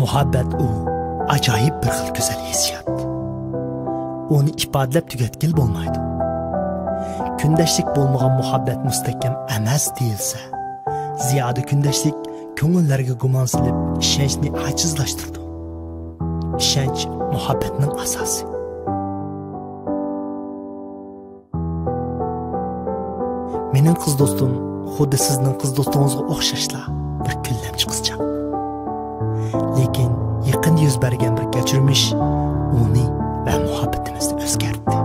Muhabbet o acayip bir xil güzel hissiyat. Onu ifadalab tugatgil bo'lmaydi. Kundaşlik bo'lmagan muhabbet mustahkam emas deyilsa, ziyoda kundaşlik ko'ngillarga gumon silib, ishonchni ajizlashtirdi. Ishonch muhabbatning asosi. Mening qiz do'stim xuddi sizning qiz do'stingizga o'xshashlar bir kullamchi qizchaq. Lekin yaqin yuz bergan bir kechirmish uni va muhabbatimizni o'zgartdi.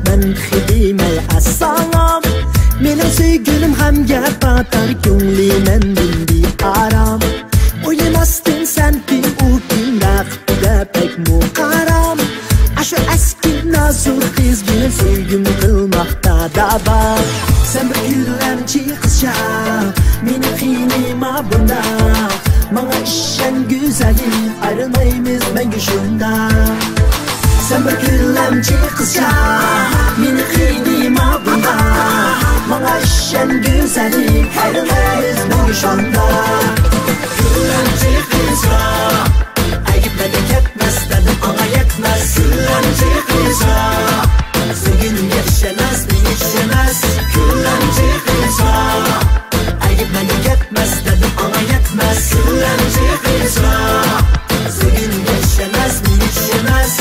Ben xidimey assalam Mening sevgilim hamga batar Ko'nglimdan bir aram O'ylamasdin senki u kun vaqtida pek muqaram Ashu eski nazur qiz bilan sevgim qilmoqda dabar Sen bir kullamchi qizcha Meni qiynama bunda Manga ishon go'zalim Ayrılmaymiz menga shunda Sen bir kullamchi qizcha Meni qiynama bunda Manga ishon go'zalim Ayrılmaymiz menga shunda Kullamchi qizcha Aybimda ketmas dedim ona yetmez Kullamchi qizcha Sevgilimga ishonmas menga ishonmas Kullamchi qizcha Aybimda ketmas dedim ona yetmez Kullamchi qizcha Sevgilimga ishonmas menga ishonmas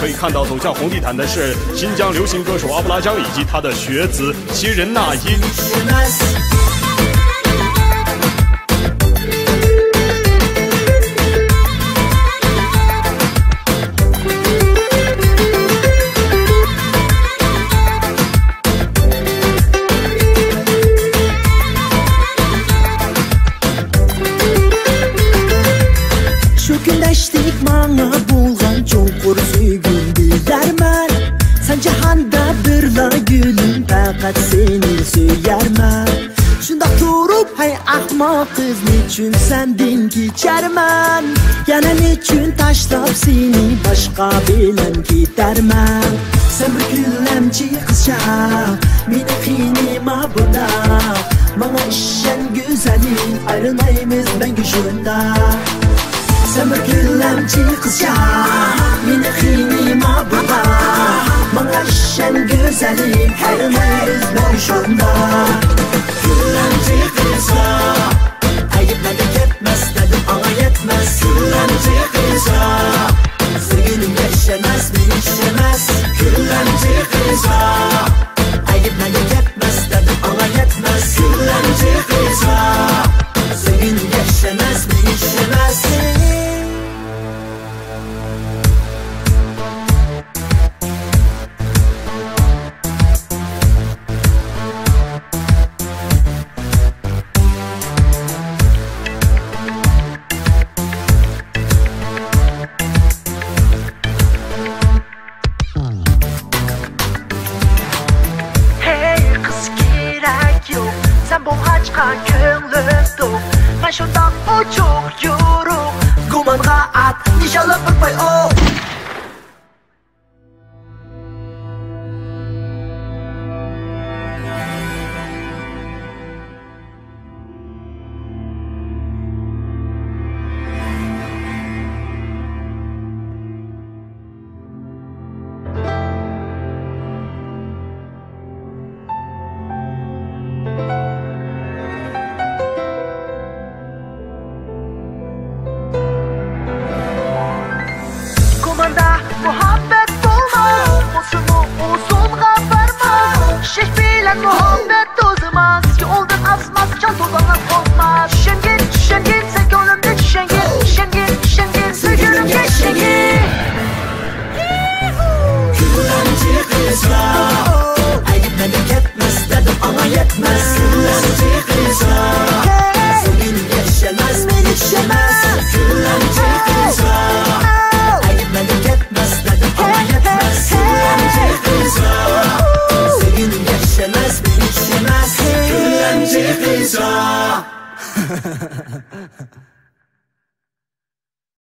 可以看到走向红地毯的是新疆流行歌手阿布拉江以及他的学子新人那英。Şu kundaşlik manga bulgan cho'nqur sevgim bilarman Sen jahonda birla gülüm faqat seni suyarman Shundoq turib hay ahmoq qiz nechun sendin kecharman Yana nechun tashlab seni boshqa bilan ketarman Sen bir kullamchi qizcha meni qiynama bunda Manga ishon go'zalim ayrılmaymiz menga shunda Sen bir kullamchi qizcha Meni qiynama bunda Manga ishon go'zalim Ayrılmaymiz menga shunda Kullamchi qizcha Aybimda ketmas dedim ona yetmez Kullamchi qizcha Sevgilimga ishonmas menga ishonmas Kullamchi qizcha Aybimda ketmas dedim ona yetmez Kullamchi qizcha Sevgilimga ishonmas menga ishonmas Sen bulğaçqa könglim to'q Men shundoq uchuq yo'ruq Gumonga at nishonlab bir pay o'q Muhabbet olmaz, olsun uzunga varmaz Şeş bilen muhabbet uzmaz Yoldan asmaz, can tozanlar olmaz Şengin, şengin, sen gönlümde şengin Şengin, şengin, sen gönlümde şengin Güllenci kızlar Ayıplanıp yetmez dedim ama yetmez Güllenci kızlar Senin yaşamaz, ben yaşamaz Güllenci kızlar Ayıplanıp yetmez dedim ama yetmez Güllenci kızlar Senin yaşamaz, ben yaşamaz Güllenci kızlar